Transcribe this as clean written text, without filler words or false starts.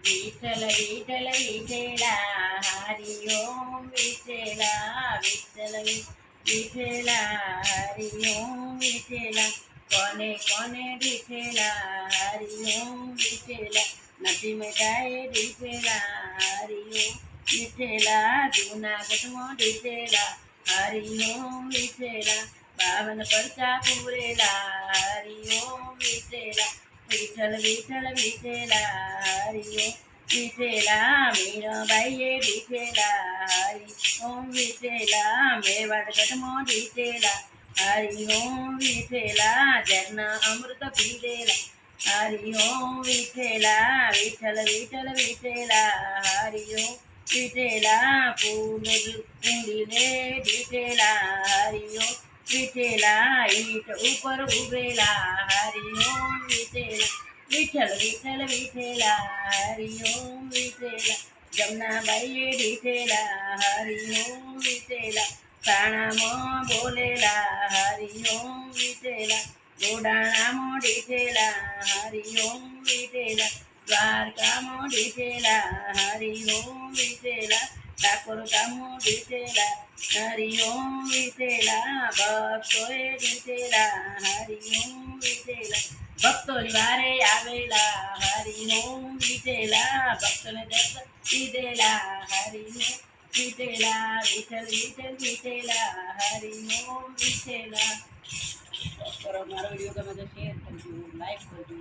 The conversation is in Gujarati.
વિઠ્ઠલ વિઠ્ઠલ વિઠેલા હરિ ઓમ વિઠેલા વિઠ્ઠલ વિઠેલા હરિ ઓમ વિઠેલા કોને કોને વિઠેલા હરિ ઓમ વિઠેલા નથી મેટાય વિઠેલા હરિ ઓમ વિઠેલા જૂનાગઢમાં વિઠેલા હરિ ઓમ વિઠેલા 52 પરચા પૂરેલા હરિ ઓમ વિઠેલા વિઠ્ઠલ વિઠ્ઠલ વિઠેલા હરિ ઓમ વિઠેલા મીરાબાઈએ વિઠેલા હરિ ઓમ વિઠેલા મેવાડગઢમાં વિઠેલા હરિ ઓમ વિઠેલા ઝરના અમૃત પીધેલા હરિ ઓમ વિઠેલા વિઠ્ઠલ વિઠ્ઠલ વિઠેલા હરિ ઓમ વિઠેલા પૂંડીને વિઠેલા હરિ ઓમ વિઠેલા ઈટ ઉપર ઉભેલા હરિ ઓમ વિઠેલા વિઠ્ઠલ વિઠ્ઠલ વિઠેલા હરિ ઓમ વિઠેલા જમનાબાઈએ વિઠેલા હરિ ઓમ વિઠેલા સાણામાં બોલેલા હરિ ઓમ વિઠેલા ગોડાણામાં વિઠેલા હરિ ઓમ વિઠેલા દ્વારકામાં વિઠેલા હરિ ઓમ વિઠેલા ઠાકોર ગામમાં વિઠેલા હરિ ઓમ વિઠેલા ભક્તોએ વિઠેલા હરિ ઓમ વિઠેલા ભક્તોની વારે આવેલા હરિ ઓમ વિઠેલા ભક્તોને દર્શન દીધેલા હરિ ઓમ વિઠેલા વિઠ્ઠલ વિઠ્ઠલ વિઠેલા હરિ ઓમ વિઠેલા. મારો વિડીયો ગમે તો શેર કરજો, લાઈક કરજો.